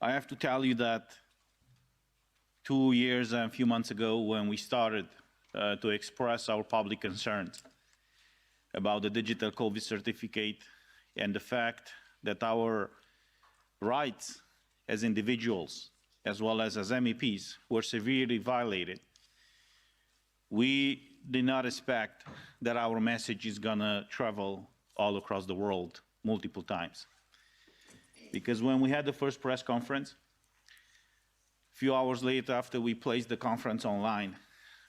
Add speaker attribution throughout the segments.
Speaker 1: I have to tell you that 2 years and a few months ago, when we started to express our public concerns about the digital COVID certificate and the fact that our rights as individuals, as well as MEPs, were severely violated, we did not expect that our message is gonna travel all across the world multiple times. Because when we had the first press conference, a few hours later after we placed the conference online,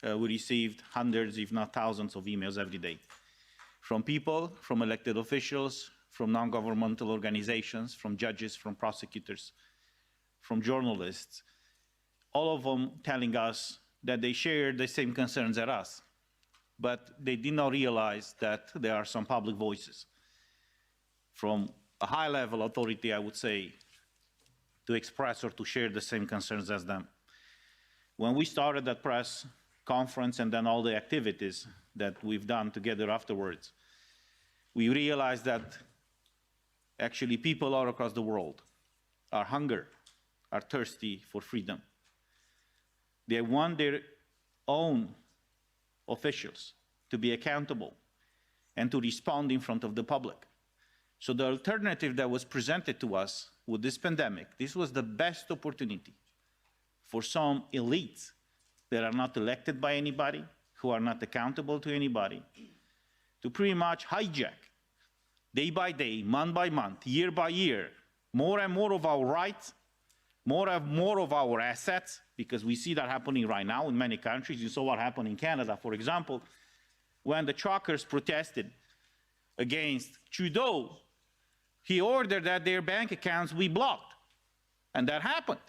Speaker 1: we received hundreds, if not thousands, of emails every day from people, from elected officials, from non-governmental organizations, from judges, from prosecutors, from journalists, all of them telling us that they shared the same concerns as us, but they did not realize that there are some public voices from a high-level authority, I would say, to express or to share the same concerns as them. When we started that press conference and then all the activities that we've done together afterwards, we realized that actually people all across the world are hungry, are thirsty for freedom. They want their own officials to be accountable and to respond in front of the public. So the alternative that was presented to us with this pandemic, this was the best opportunity for some elites that are not elected by anybody, who are not accountable to anybody, to pretty much hijack, day by day, month by month, year by year, more and more of our rights, more and more of our assets, because we see that happening right now in many countries. You saw what happened in Canada, for example, when the truckers protested against Trudeau. He ordered that their bank accounts be blocked, and that happened.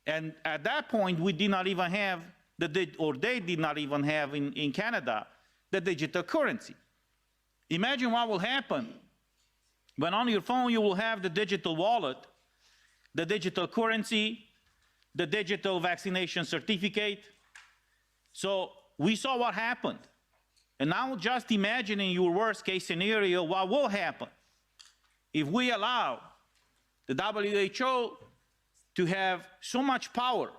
Speaker 1: And at that point, we did not even have, they did not even have in Canada, the digital currency. Imagine what will happen when on your phone you will have the digital wallet, the digital currency, the digital vaccination certificate. So we saw what happened. And now just imagine in your worst case scenario what will happen if we allow the WHO to have so much power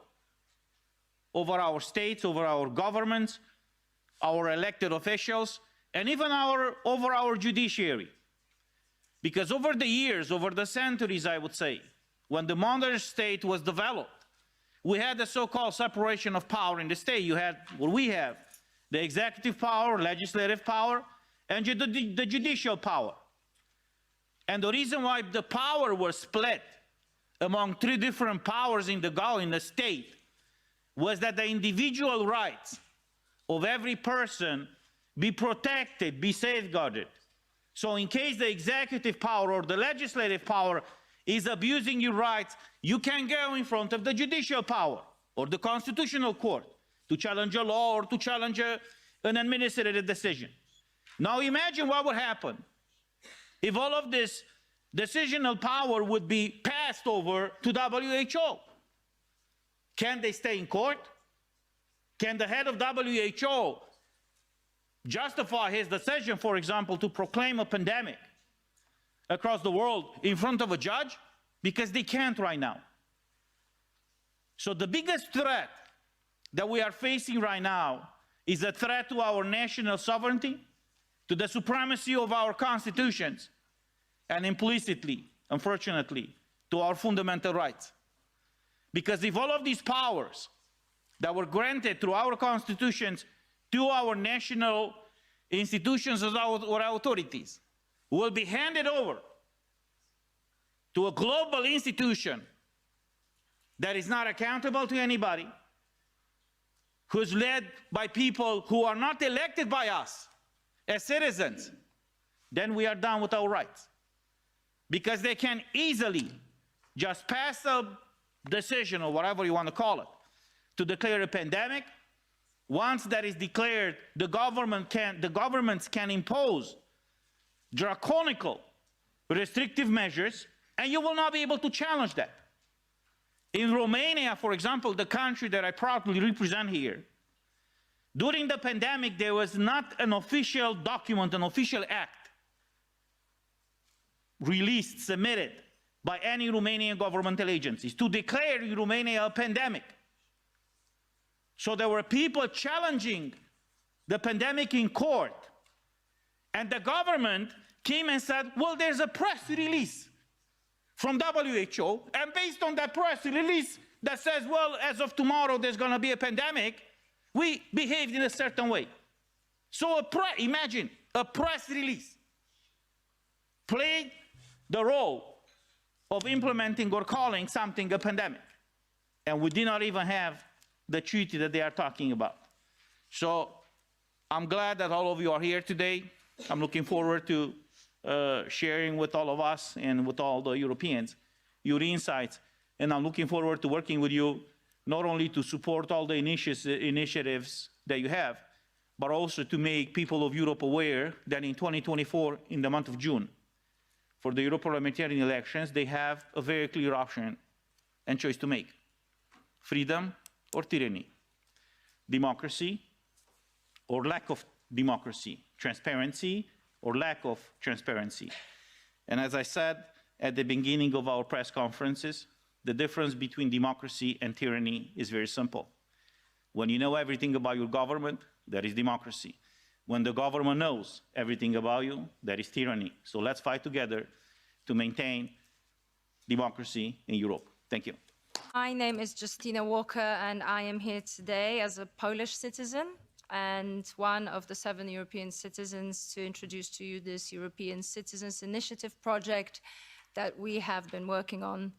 Speaker 1: over our states, over our governments, our elected officials, and even over our judiciary. Because over the years, over the centuries, I would say, when the modern state was developed, we had the so-called separation of power in the state. You had what we have, the executive power, legislative power, and the judicial power. And the reason why the power was split among three different powers in the state was that the individual rights of every person be protected, be safeguarded. So in case the executive power or the legislative power is abusing your rights, you can go in front of the judicial power or the constitutional court to challenge a law or to challenge an administrative decision. Now imagine what would happen if all of this decisional power would be passed over to WHO. Can they stay in court? Can the head of WHO justify his decision, for example, to proclaim a pandemic across the world in front of a judge? Because they can't right now. So the biggest threat that we are facing right now is a threat to our national sovereignty, to the supremacy of our constitutions, and implicitly, unfortunately, to our fundamental rights. Because if all of these powers that were granted through our constitutions to our national institutions or authorities will be handed over to a global institution that is not accountable to anybody, who's led by people who are not elected by us as citizens, then we are done with our rights. Because they can easily just pass a decision, or whatever you want to call it, to declare a pandemic. Once that is declared, the governments can impose draconian restrictive measures, and you will not be able to challenge that. In Romania, for example, the country that I proudly represent here, during the pandemic, there was not an official document, an official act released, submitted by any Romanian governmental agencies to declare Romania a pandemic. So there were people challenging the pandemic in court. And the government came and said, well, there's a press release from WHO, and based on that press release that says, well, as of tomorrow, there's going to be a pandemic, we behaved in a certain way. So imagine a press release played the role of implementing or calling something a pandemic. And we did not even have the treaty that they are talking about. So I'm glad that all of you are here today. I'm looking forward to sharing with all of us and with all the Europeans your insights. And I'm looking forward to working with you, not only to support all the initiatives that you have, but also to make people of Europe aware that in 2024, in the month of June, for the European parliamentary elections, they have a very clear option and choice to make: freedom or tyranny, democracy or lack of democracy, transparency or lack of transparency. And as I said at the beginning of our press conferences, the difference between democracy and tyranny is very simple. When you know everything about your government, that is democracy. When the government knows everything about you, that is tyranny. So let's fight together to maintain democracy in Europe. Thank you.
Speaker 2: My name is Justina Walker, and I am here today as a Polish citizen and one of the 7 European citizens to introduce to you this European Citizens Initiative project that we have been working on.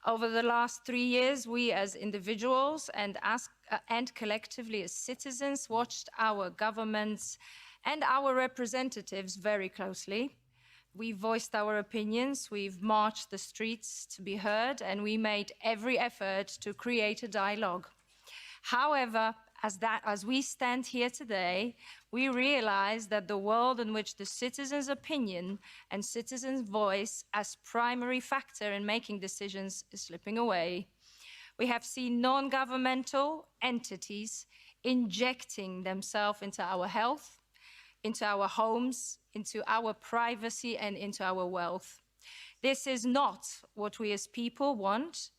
Speaker 2: Over the last 3 years, we as individuals and collectively as citizens watched our governments and our representatives very closely. We voiced our opinions, we've marched the streets to be heard, and we made every effort to create a dialogue. However, as we stand here today, we realize that the world in which the citizen's opinion and citizen's voice as primary factor in making decisions is slipping away. We have seen non-governmental entities injecting themselves into our health, into our homes, into our privacy, and into our wealth. This is not what we as people want,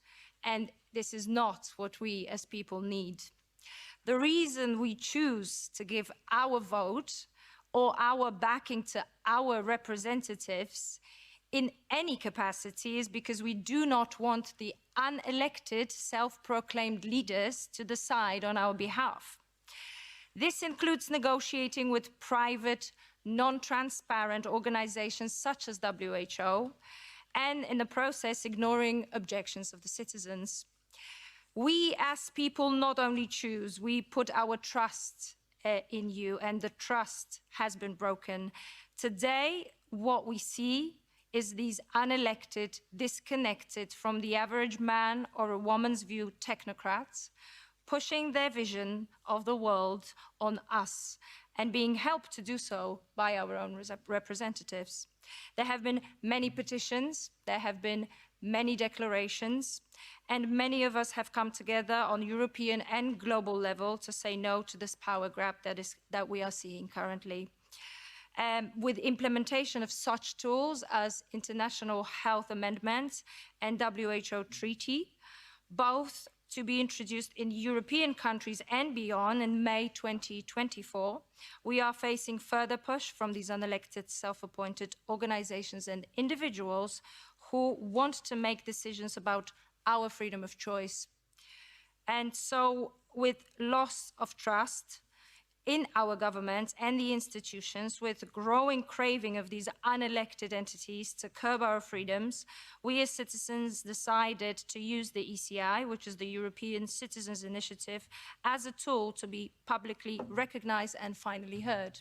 Speaker 2: and this is not what we as people need. The reason we choose to give our vote or our backing to our representatives in any capacity is because we do not want the unelected, self-proclaimed leaders to decide on our behalf. This includes negotiating with private, non-transparent organizations such as WHO, and in the process ignoring objections of the citizens. We as people not only choose, we put our trust in you, and the trust has been broken. Today, what we see is these unelected, disconnected from the average man or a woman's view technocrats pushing their vision of the world on us and being helped to do so by our own representatives. There have been many petitions, there have been many declarations, and many of us have come together on European and global level to say no to this power grab that we are seeing currently. With implementation of such tools as international health amendments and WHO treaty, both to be introduced in European countries and beyond in May 2024, we are facing further push from these unelected, self-appointed organizations and individuals who want to make decisions about our freedom of choice. And so, with loss of trust in our governments and the institutions, with growing craving of these unelected entities to curb our freedoms, we as citizens decided to use the ECI, which is the European Citizens Initiative, as a tool to be publicly recognized and finally heard.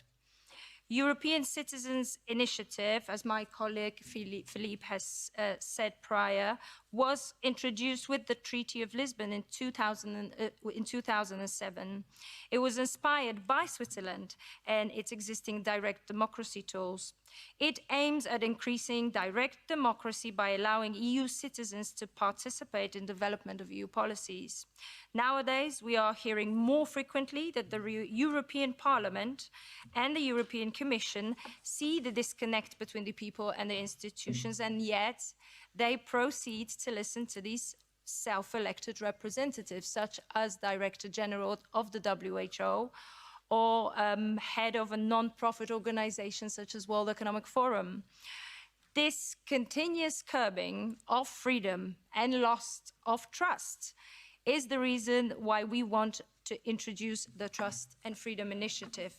Speaker 2: European Citizens Initiative, as my colleague Philippe has said prior, was introduced with the Treaty of Lisbon in 2007. It was inspired by Switzerland and its existing direct democracy tools. It aims at increasing direct democracy by allowing EU citizens to participate in development of EU policies. Nowadays, we are hearing more frequently that the European Parliament and the European Commission see the disconnect between the people and the institutions, and yet they proceed to listen to these self-elected representatives, such as Director General of the WHO or head of a non-profit organization such as World Economic Forum. This continuous curbing of freedom and loss of trust is the reason why we want to introduce the Trust and Freedom Initiative.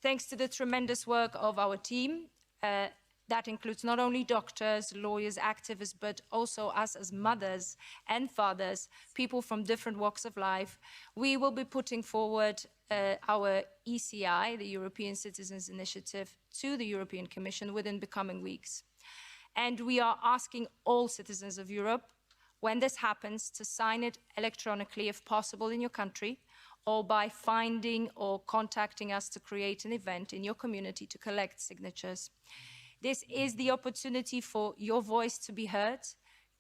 Speaker 2: Thanks to the tremendous work of our team, that includes not only doctors, lawyers, activists, but also us as mothers and fathers, people from different walks of life, we will be putting forward our ECI, the European Citizens Initiative, to the European Commission within the coming weeks. And we are asking all citizens of Europe, when this happens, to sign it electronically if possible in your country, or by finding or contacting us to create an event in your community to collect signatures. This is the opportunity for your voice to be heard,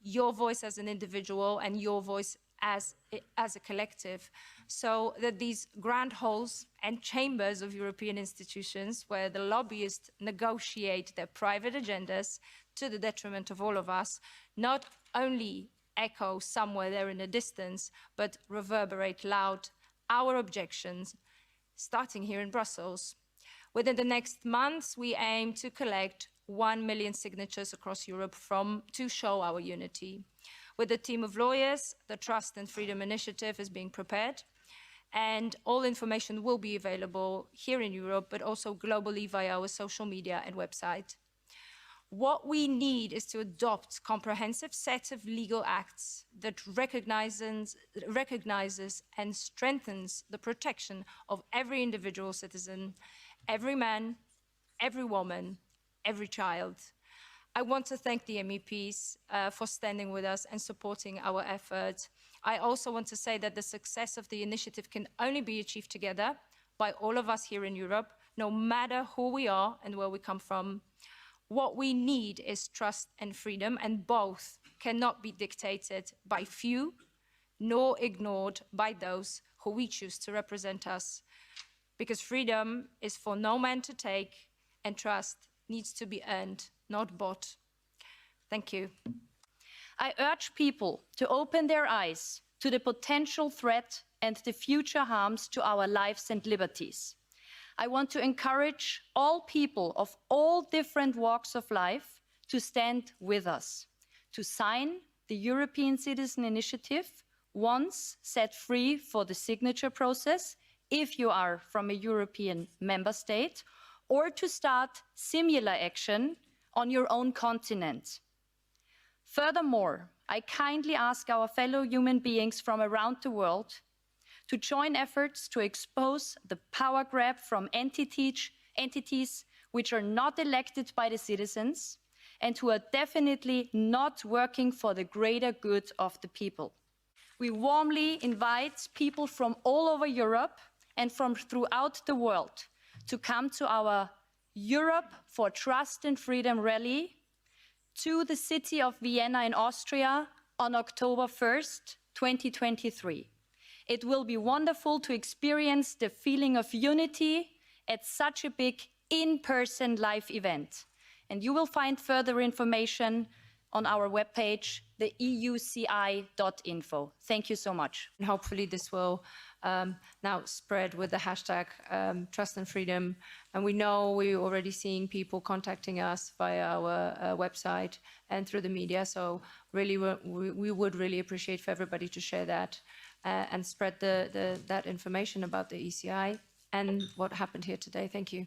Speaker 2: your voice as an individual and your voice as a collective, so that these grand halls and chambers of European institutions where the lobbyists negotiate their private agendas to the detriment of all of us, not only echo somewhere there in the distance, but reverberate loud our objections, starting here in Brussels. Within the next months, we aim to collect 1 million signatures across Europe to show our unity. With a team of lawyers, the Trust and Freedom Initiative is being prepared, and all information will be available here in Europe, but also globally via our social media and website. What we need is to adopt a comprehensive set of legal acts that recognizes and strengthens the protection of every individual citizen, every man, every woman, every child. I want to thank the MEPs for standing with us and supporting our efforts. I also want to say that the success of the initiative can only be achieved together by all of us here in Europe, no matter who we are and where we come from. What we need is trust and freedom, and both cannot be dictated by few, nor ignored by those who we choose to represent us. Because freedom is for no man to take, and trust needs to be earned, not bought. Thank you.
Speaker 3: I urge people to open their eyes to the potential threat and the future harms to our lives and liberties. I want to encourage all people of all different walks of life to stand with us, to sign the European Citizen Initiative once set free for the signature process, if you are from a European member state, or to start similar action on your own continent. Furthermore, I kindly ask our fellow human beings from around the world to join efforts to expose the power grab from entities which are not elected by the citizens and who are definitely not working for the greater good of the people. We warmly invite people from all over Europe and from throughout the world to come to our Europe for Trust and Freedom rally to the city of Vienna in Austria on October 1st, 2023. It will be wonderful to experience the feeling of unity at such a big in-person live event. And you will find further information on our webpage, the euci.info. Thank you so much.
Speaker 2: And hopefully this will now spread with the hashtag Trust and Freedom. And we know we're already seeing people contacting us via our website and through the media. So really, we would really appreciate for everybody to share that and spread that information about the ECI and what happened here today. Thank you.